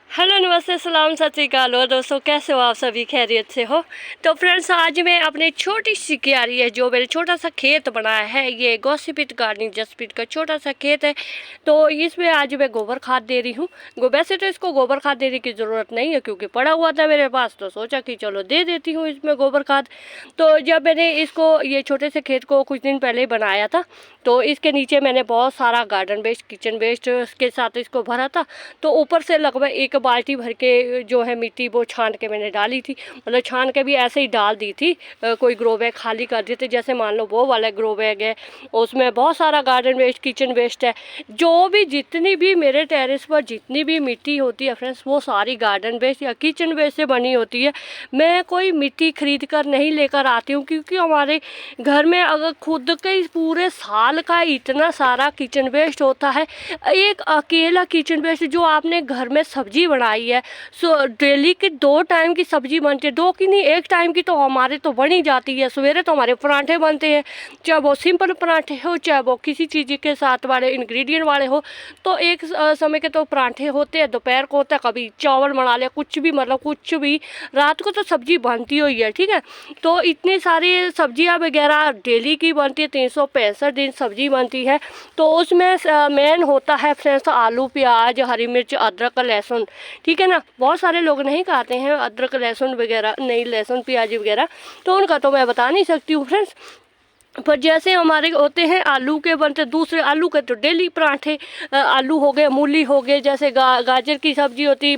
Hello नमस्ते सलाम सत श्री अकाल। और दोस्तों कैसे हो आप सभी, खैरियत से हो? तो फ्रेंड्स आज मैं अपनी छोटी सी क्यारी है जो मैंने छोटा सा खेत बनाया है, ये गौसीपिट गार्डनिंग जसप्रीत का छोटा सा खेत है। तो इसमें आज मैं गोबर खाद दे रही हूँ। वैसे तो इसको गोबर खाद देने की ज़रूरत नहीं है क्योंकि पड़ा हुआ था मेरे पास, तो सोचा कि चलो दे देती हूँ इसमें गोबर खाद। तो जब मैंने इसको ये छोटे से खेत को कुछ दिन पहले ही बनाया था, तो इसके नीचे मैंने बहुत सारा गार्डन वेस्ट, किचन वेस्ट के साथ इसको भरा था। तो ऊपर से लगभग एक बाल्टी भर के जो है मिट्टी वो छान के मैंने डाली थी, मतलब छान के भी ऐसे ही डाल दी थी। कोई ग्रो बैग खाली कर दिए थे, जैसे मान लो वो वाला ग्रो बैग है, उसमें बहुत सारा गार्डन वेस्ट, किचन वेस्ट है। जो भी जितनी भी मेरे टेरेस पर जितनी भी मिट्टी होती है फ्रेंड्स, वो सारी गार्डन वेस्ट या किचन वेस्ट से बनी होती है। मैं कोई मिट्टी खरीद कर नहीं लेकर आती हूँ क्योंकि हमारे घर में अगर खुद के पूरे साल का इतना सारा किचन वेस्ट होता है। एक अकेला किचन वेस्ट जो आपने घर में सब्जी बनाई है, सो डेली के 2 टाइम की सब्जी बनती है, 2 की नहीं 1 टाइम की तो हमारे तो बन ही जाती है। सवेरे तो हमारे पराठे बनते हैं, चाहे वो सिंपल पराठे हो चाहे वो किसी चीज़ के साथ वाले इंग्रेडिएंट वाले हो। तो एक समय के तो पराठे होते हैं, दोपहर को होता है, कभी चावल बना लिया, कुछ भी मतलब कुछ भी। रात को तो सब्जी बनती हुई है, ठीक है। तो इतनी सारी सब्जियाँ वगैरह डेली की बनती है, 365 दिन सब्जी बनती है। तो उसमें मेन होता है फ्रेंड्स आलू, प्याज, हरी मिर्च, अदरक, लहसुन, ठीक है ना। बहुत सारे लोग नहीं खाते हैं अदरक लहसुन वगैरह, नहीं लहसुन प्याज वगैरह, तो उनका तो मैं बता नहीं सकती हूँ फ्रेंड्स। पर जैसे हमारे होते हैं आलू के बनते, दूसरे आलू के तो डेली पराठे, आलू हो गए, मूली हो गए, जैसे गाजर की सब्जी होती,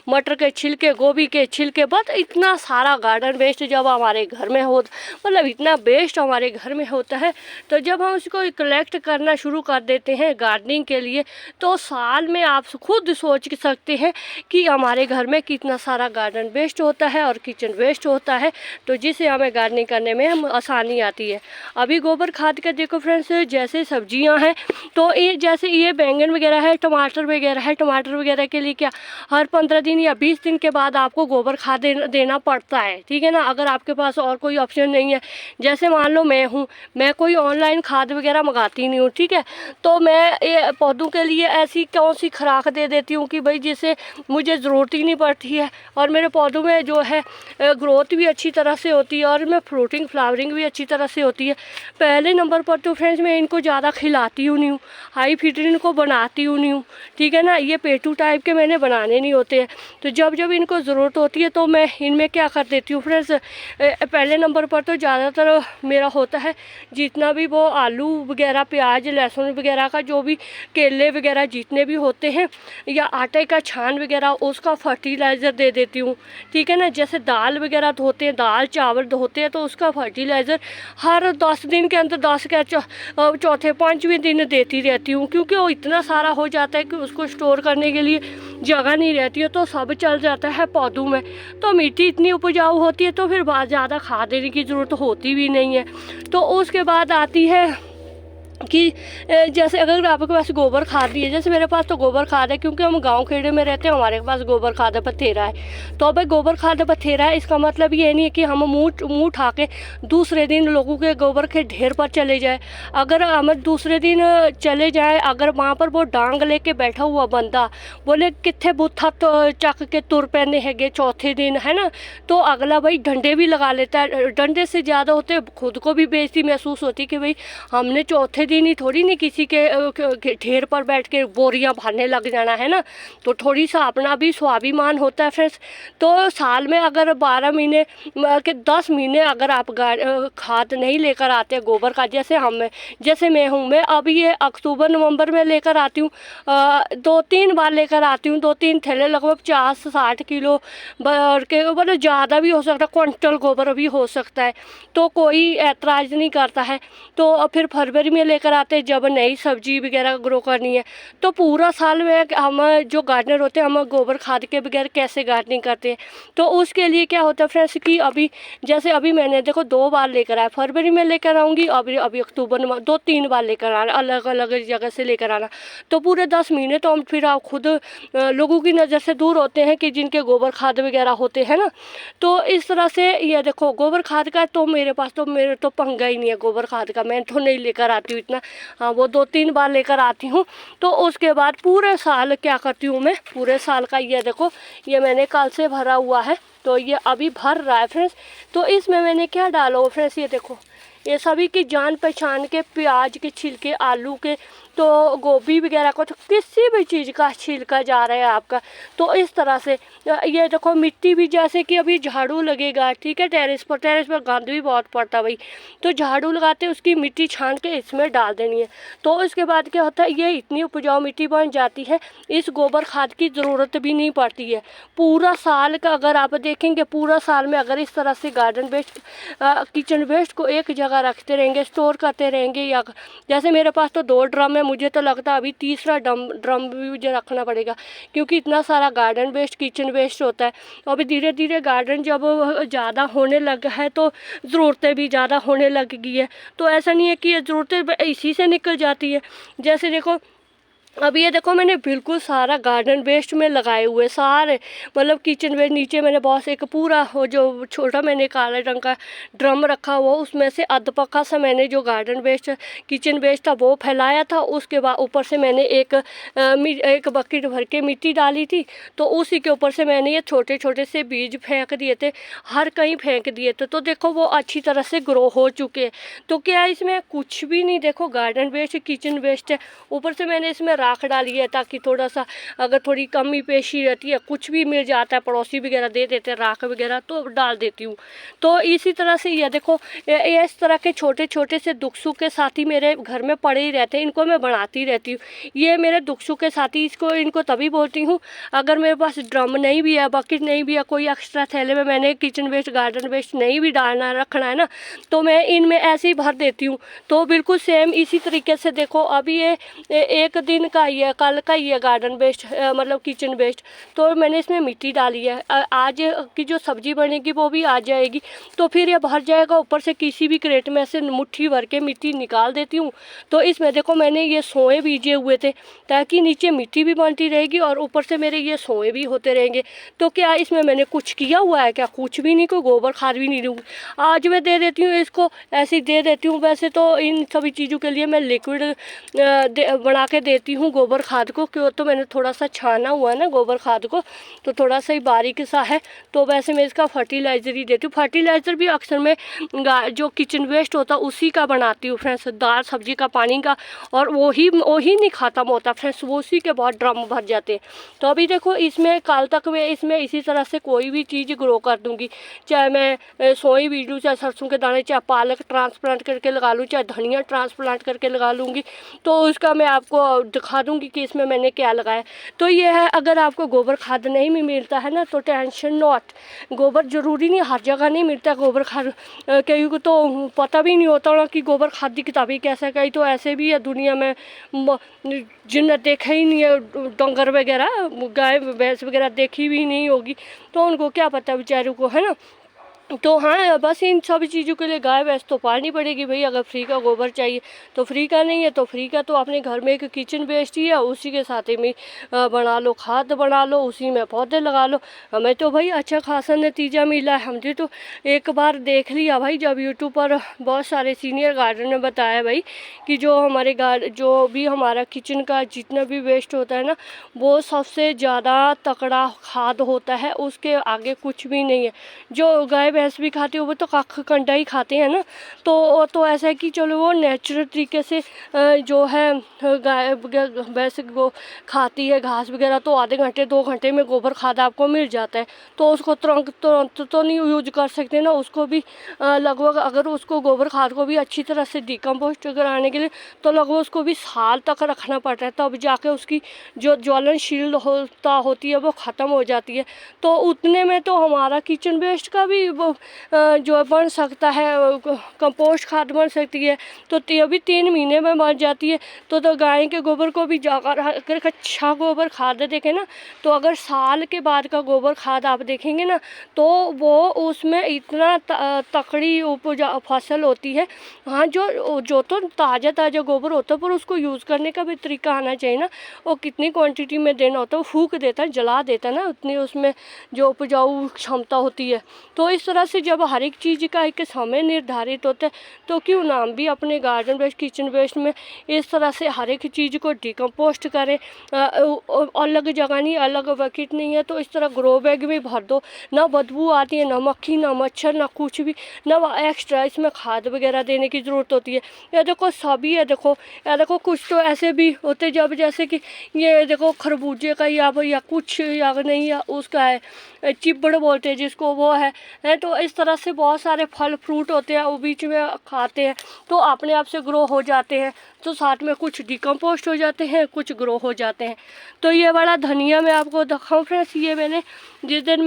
मटर के छिलके, गोभी के छिलके, बस इतना सारा गार्डन वेस्ट जब हमारे घर में हो, मतलब इतना वेस्ट हमारे घर में होता है। तो जब हम उसको कलेक्ट करना शुरू कर देते हैं गार्डनिंग के लिए, तो साल में आप खुद सोच सकते हैं कि हमारे घर में कितना सारा गार्डन वेस्ट होता है और किचन वेस्ट होता है, तो जिससे हमें गार्डनिंग करने में हम आसानी आती है। अभी गोबर खाद का देखो फ्रेंड्स, जैसे सब्जियां हैं तो ये जैसे ये बैंगन वगैरह है, टमाटर वगैरह है, टमाटर वगैरह के लिए क्या हर 15 दिन या 20 दिन के बाद आपको गोबर खाद देना पड़ता है, ठीक है ना। अगर आपके पास और कोई ऑप्शन नहीं है, जैसे मान लो मैं हूँ, मैं कोई ऑनलाइन खाद वगैरह मंगाती नहीं हूँ, ठीक है। तो मैं ये पौधों के लिए ऐसी कौन सी खुराक दे देती हूँ कि भाई जिससे मुझे ज़रूरत ही नहीं पड़ती है और मेरे पौधों में जो है ग्रोथ भी अच्छी तरह से होती है और मैं फ्रूटिंग फ्लावरिंग भी अच्छी तरह से होती है। पहले नंबर पर तो फ्रेंड्स मैं इनको ज़्यादा खिलाती हूँ नहीं हूँ, हाई फीड इनको बनाती हूँ नहीं हूँ, ठीक है ना। ये पेटू टाइप के मैंने बनाने नहीं होते हैं। तो जब जब इनको ज़रूरत होती है तो मैं इनमें क्या कर देती हूँ फ्रेंड्स, पहले नंबर पर तो ज़्यादातर मेरा होता है जितना भी वो आलू वगैरह, प्याज, लहसुन वगैरह का जो भी, केले वगैरह जितने भी होते हैं, या आटे का छान वगैरह, उसका फर्टिलाइज़र दे देती हूँ, ठीक है ना। जैसे दाल वगैरह धोते हैं, दाल चावल धोते हैं, तो उसका फर्टिलाइज़र हर 10 दिन के अंदर 10 के चौथे 5वें दिन देती रहती हूँ, क्योंकि वो इतना सारा हो जाता है कि उसको स्टोर करने के लिए जगह नहीं रहती है, तो सब चल जाता है पौधों में। तो मिट्टी इतनी उपजाऊ होती है तो फिर ज़्यादा खाद देने की ज़रूरत होती भी नहीं है। तो उसके बाद आती है कि जैसे अगर आपके पास गोबर खाद भी है, जैसे मेरे पास तो गोबर खाद है क्योंकि हम गांव खेड़े में रहते हैं, हमारे पास गोबर खाद बथेरा है। तो भाई गोबर खाद बथेरा है, इसका मतलब ये नहीं है कि हम मुँह उठा के दूसरे दिन लोगों के गोबर के ढेर पर चले जाए। अगर हम दूसरे दिन चले जाए, अगर वहाँ पर वो डांग लेके बैठा हुआ बंदा बोले कितने बुत्था तो चक के तुर पैने हैगे चौथे दिन, है ना, तो अगला भाई डंडे भी लगा लेता है। डंडे से ज़्यादा होते, खुद को भी बेइज्जती महसूस होती कि भाई हमने चौथे दिन ही थोड़ी नहीं किसी के ढेर पर बैठ के बोरियां भरने लग जाना, है ना। तो थोड़ी सा अपना भी स्वाभिमान होता है फ्रेंड्स। तो साल में अगर 12 महीने के 10 महीने अगर आप खाद नहीं लेकर आते गोबर का, जैसे मैं हूँ, मैं अभी ये अक्टूबर नवंबर में लेकर आती हूँ, 2-3 बार लेकर आती हूँ, 2-3 थैले लगभग 50-60 किलो के, मतलब ज़्यादा भी हो सकता है, क्विंटल गोबर भी हो सकता है, तो कोई ऐतराज़ नहीं करता है। तो फिर फरवरी में लेकर आते हैं जब नई सब्जी वगैरह ग्रो करनी है। तो पूरा साल में हम जो गार्डनर होते हैं, हम गोबर खाद के बगैर कैसे गार्डनिंग करते हैं। तो उसके लिए क्या होता है फ्रेंड्स कि अभी मैंने देखो 2 बार लेकर आया, फरवरी में लेकर आऊँगी, अभी अक्टूबर में 2-3 बार लेकर आना, अलग अलग जगह से लेकर आना। तो पूरे 10 महीने तो हम फिर आप खुद लोगों की नज़र से दूर होते हैं कि जिनके गोबर खाद वगैरह होते हैं ना। तो इस तरह से ये देखो गोबर खाद का तो मेरे पास तो पंगा ही नहीं है गोबर खाद का, मैं तो नहीं लेकर आती हूँ इतना। ना, हाँ वो 2-3 बार लेकर आती हूँ। तो उसके बाद पूरे साल क्या करती हूँ मैं, पूरे साल का ये देखो, ये मैंने कल से भरा हुआ है, तो ये अभी भर रहा है फ्रेंड्स। तो इसमें मैंने क्या डाला हो फ्रेंड्स, ये देखो, ये सभी की जान पहचान के, प्याज के छिलके, आलू के, तो गोभी वगैरह को, तो किसी भी चीज़ का छिलका जा रहा है आपका। तो इस तरह से ये देखो, मिट्टी भी जैसे कि अभी झाड़ू लगेगा, ठीक है, टेरेस पर गंद भी बहुत पड़ता भाई, तो झाड़ू लगाते उसकी मिट्टी छान के इसमें डाल देनी है। तो इसके बाद क्या होता है, ये इतनी उपजाऊ मिट्टी बन जाती है, इस गोबर खाद की ज़रूरत भी नहीं पड़ती है। पूरा साल का अगर आप देखेंगे, पूरा साल में अगर इस तरह से गार्डन वेस्ट, किचन वेस्ट को एक जगह रखते रहेंगे, स्टोर करते रहेंगे, या जैसे मेरे पास तो 2 ड्रम है, मुझे तो लगता है अभी तीसरा ड्रम भी मुझे रखना पड़ेगा, क्योंकि इतना सारा गार्डन वेस्ट, किचन वेस्ट होता है। अभी धीरे धीरे गार्डन जब ज़्यादा होने लगा है तो ज़रूरतें भी ज़्यादा होने लग गई है। तो ऐसा नहीं है कि ये ज़रूरतें इसी से निकल जाती है। जैसे देखो, अब ये देखो, मैंने बिल्कुल सारा गार्डन वेस्ट में लगाए हुए सारे, मतलब किचन वेस्ट, नीचे मैंने बहुत एक पूरा वो जो छोटा मैंने काले रंग का ड्रम रखा हुआ, उसमें से अधपक्का सा मैंने जो गार्डन वेस्ट, किचन वेस्ट था वो फैलाया था। उसके बाद ऊपर से मैंने एक बकेट भर के मिट्टी डाली थी, तो उसी के ऊपर से मैंने ये छोटे छोटे से बीज फेंक दिए थे, हर कहीं फेंक दिए थे। तो देखो वो अच्छी तरह से ग्रो हो चुके हैं। तो क्या इसमें कुछ भी नहीं, देखो गार्डन वेस्ट, किचन वेस्ट है, ऊपर से मैंने इसमें राख डाली है, ताकि थोड़ा सा अगर थोड़ी कमी पेशी रहती है, कुछ भी मिल जाता है, पड़ोसी वगैरह दे देते हैं राख वगैरह, तो डाल देती हूँ। तो इसी तरह से ये देखो, ये इस तरह के छोटे छोटे से दुख सुख के साथी मेरे घर में पड़े ही रहते हैं, इनको मैं बनाती रहती हूँ। ये मेरे दुख सुख के साथी, इनको तभी बोलती हूँ अगर मेरे पास ड्रम नहीं भी है, बकेट नहीं भी है, कोई एक्स्ट्रा थैले में मैंने किचन वेस्ट, गार्डन वेस्ट नहीं भी डालना रखना है ना, तो मैं इनमें ऐसे ही भर देती हूँ। तो बिल्कुल सेम इसी तरीके से देखो, अभी ये एक दिन का ही है, कल का ही है गार्डन वेस्ट, मतलब किचन वेस्ट, तो मैंने इसमें मिट्टी डाली है। आज की जो सब्जी बनेगी वो भी आ जाएगी, तो फिर ये भर जाएगा। ऊपर से किसी भी क्रेट में से मुट्ठी भर के मिट्टी निकाल देती हूँ। तो इसमें देखो, मैंने ये सोए बीजे हुए थे, ताकि नीचे मिट्टी भी बनती रहेगी और ऊपर से मेरे ये सोए भी होते रहेंगे। तो क्या इसमें मैंने कुछ किया हुआ है क्या? कुछ भी नहीं, कोई गोबर खाद भी नहीं दूँगी। आज मैं दे देती हूँ इसको, ऐसे ही दे देती हूँ। वैसे तो इन सभी चीज़ों के लिए मैं लिक्विड बना के देती हूँ गोबर खाद को, क्यों तो मैंने थोड़ा सा छाना हुआ है ना गोबर खाद को, तो थोड़ा सा ही बारीक सा है। तो वैसे मैं इसका फर्टिलाइज़र ही देती हूँ। फर्टिलाइज़र भी अक्सर मैं जो किचन वेस्ट होता है उसी का बनाती हूँ फ्रेंड्स, दाल सब्जी का पानी का, और वही नहीं ख़त्म होता फ्रेंड्स, वो उसी के बाद ड्रम भर जाते हैं। तो अभी देखो, इसमें कल तक मैं इसमें इसी तरह से कोई भी चीज़ ग्रो कर दूँगी, चाहे मैं सोई बीज लूँ, चाहे सरसों के दाने, चाहे पालक ट्रांसप्लांट करके लगा लूँ, चाहे धनिया ट्रांसप्लांट करके लगा लूँगी। तो उसका मैं आपको दिखा दूँगी कि इसमें मैंने क्या लगाया। तो ये है, अगर आपको गोबर खाद नहीं भी मिलता है ना, तो टेंशन नॉट। गोबर ज़रूरी नहीं, हर जगह नहीं मिलता गोबर खाद, कई को तो पता भी नहीं होता ना कि गोबर खाद की किताबें कैसे, कई तो ऐसे भी है दुनिया में जिन्हें देखा ही नहीं है, डंगर वगैरह, गाय भैंस वगैरह देखी भी नहीं होगी, तो उनको क्या पता बेचारों को, है ना। तो हाँ, बस इन सब चीज़ों के लिए गाय भैंस तो पालनी पड़ेगी भाई। अगर फ्री का गोबर चाहिए तो फ्री का, नहीं है तो फ्री का तो अपने घर में एक किचन वेस्ट ही है, उसी के साथ ही में बना लो, खाद बना लो, उसी में पौधे लगा लो। हमें तो भाई अच्छा खासा नतीजा मिला है। हमने तो एक बार देख लिया भाई, जब यूट्यूब पर बहुत सारे सीनियर गार्डन ने बताया भाई कि जो हमारे जो भी हमारा किचन का जितना भी वेस्ट होता है ना, वो सबसे ज़्यादा तकड़ा खाद होता है, उसके आगे कुछ भी नहीं है। जो गाय भैंस भी खाते हो वो तो कख कंडा ही खाते हैं ना, तो ऐसा है कि चलो वो नेचुरल तरीके से जो है गाय भैंस वो खाती है घास वगैरह, तो आधे घंटे 2 घंटे में गोबर खाद आपको मिल जाता है। तो उसको तुरंत तो नहीं यूज कर सकते ना, उसको भी लगभग, अगर उसको गोबर खाद को भी अच्छी तरह से डिकम्पोस्ट कराने के लिए तो लगभग उसको भी साल तक रखना पड़ता है, तब जाके उसकी जो ज्वलनशील होती है वो ख़त्म हो जाती है। तो उतने में तो हमारा किचन वेस्ट का भी जो बन सकता है, कंपोस्ट खाद बन सकती है। तो ये भी 3 महीने में बन जाती है। तो गाय के गोबर को भी जाकर अगर अच्छा गोबर खाद देखें ना, तो अगर साल के बाद का गोबर खाद आप देखेंगे ना, तो वो उसमें इतना तकड़ी उपजा फसल होती है। हाँ, जो तो ताज़ा गोबर होता है, पर उसको यूज़ करने का भी तरीका आना चाहिए ना। वो कितनी क्वांटिटी में देना होता है, वो फूंक देता है, जला देता है ना, उतनी उसमें जो उपजाऊ क्षमता होती है। तो इस तरह तरह से जब हर एक चीज़ का एक समय निर्धारित होता है तो क्यों ना हम भी अपने गार्डन वेस्ट, किचन वेस्ट में इस तरह से हर एक चीज़ को डिकम्पोस्ट करें। अलग जगह नहीं, अलग बकेट नहीं है तो इस तरह ग्रो बैग में भर दो, ना बदबू आती है, ना मक्खी, ना मच्छर, ना कुछ भी, ना एक्स्ट्रा इसमें खाद वगैरह देने की ज़रूरत होती है। ये देखो सभी है, देखो या देखो कुछ तो ऐसे भी होते जब जैसे कि ये देखो खरबूजे का या कुछ या नहीं या उसका है चिबड़ बोलते हैं जिसको, वो है तो इस तरह से बहुत सारे फल फ्रूट होते हैं वो बीच में खाते हैं तो अपने आप से ग्रो हो जाते हैं। तो साथ में कुछ डिकम्पोस्ट हो जाते हैं, कुछ ग्रो हो जाते हैं। तो ये वाला धनिया मैं आपको दिखाऊं फ्रेंड्स, ये मैंने जिस दिन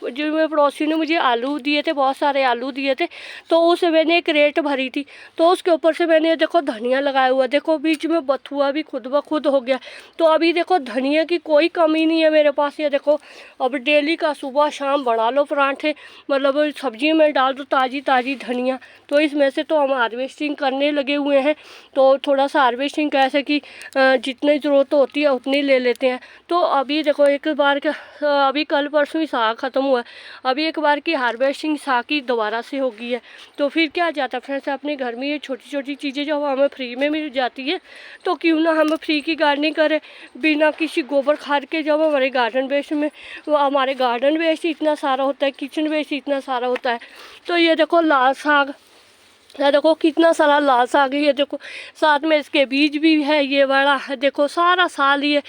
जो मेरे पड़ोसी ने मुझे आलू दिए थे, बहुत सारे आलू दिए थे, तो उसे मैंने एक रेट भरी थी तो उसके ऊपर से मैंने देखो धनिया लगाया हुआ, देखो बीच में बथुआ भी खुद ब खुद हो गया। तो अभी देखो धनिया की कोई कमी नहीं है मेरे पास। ये देखो अब डेली का सुबह शाम बना लो पराठे, मतलब सब्जी में डाल दो ताज़ी ताज़ी धनिया। तो इसमें से तो हम हार्वेस्टिंग करने लगे हुए हैं, तो थोड़ा सा हार्वेस्टिंग कैसे कि जितनी ज़रूरत होती है उतनी ले लेते हैं। तो अभी देखो एक बार का अभी कल परसों ही साग ख़त्म हुआ है, अभी एक बार की हार्वेस्टिंग साग की दोबारा से हो गई है। तो फिर क्या जाता है फ्रेंड्स, अपने घर में ये छोटी छोटी चीज़ें जब हमें फ्री में मिल जाती है तो क्यों ना हम फ्री की गार्डनिंग करें बिना किसी गोबर खाद के। जब हमारे गार्डन वेस्ट में हमारे गार्डन वेस्ट इतना सारा होता है, किचन वेस्ट इतना सारा होता है। तो ये देखो लाल साग, ये देखो कितना सारा लाल साग है, ये देखो साथ में इसके बीज भी है ये वाला। देखो सारा साल ये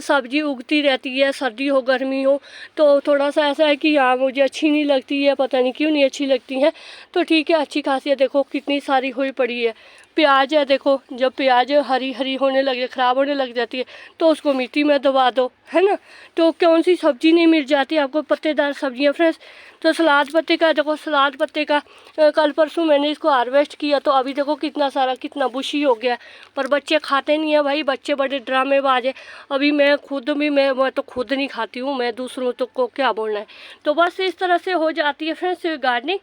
सब्जी उगती रहती है, सर्दी हो गर्मी हो। तो थोड़ा सा ऐसा है कि हाँ मुझे अच्छी नहीं लगती है, पता नहीं क्यों नहीं अच्छी लगती है। तो ठीक है, अच्छी खासी है, देखो कितनी सारी हुई पड़ी है। प्याज है, देखो जब प्याज हरी हरी होने लगे, ख़राब होने लग जाती है तो उसको मिट्टी में दबा दो, है ना। तो कौन सी सब्ज़ी नहीं मिल जाती आपको, पत्तेदार सब्जियां फ्रेंड्स। तो सलाद पत्ते का देखो, सलाद पत्ते का कल परसों मैंने इसको हार्वेस्ट किया तो अभी देखो कितना सारा कितना बुशी हो गया। पर बच्चे खाते नहीं है भाई, बच्चे बड़े ड्रामेबाज है। अभी मैं खुद भी मैं तो खुद नहीं खाती हूँ, मैं दूसरों तो को क्या बोलना है। तो बस इस तरह से हो जाती है फ्रेंड्स गार्डनिंग।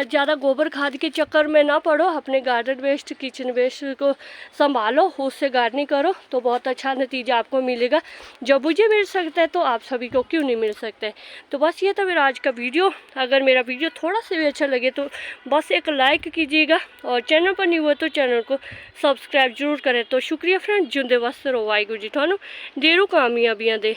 ज़्यादा गोबर खाद के चक्कर में ना पड़ो, अपने गार्डन वेस्ट, किचन वेस्ट को संभालो, उससे गार्डनिंग करो तो बहुत अच्छा नतीजा आपको मिलेगा। जब मुझे मिल सकता है तो आप सभी को क्यों नहीं मिल सकता है। तो बस ये था मेरा आज का वीडियो। अगर मेरा वीडियो थोड़ा सा भी अच्छा लगे तो बस एक लाइक कीजिएगा, और चैनल पर नहीं हुआ तो चैनल को सब्सक्राइब जरूर करें। तो शुक्रिया फ्रेंड, जिंदे वास्ते रहो, वाहिगुरू जी थानू ढेरों कामयाबियां दे।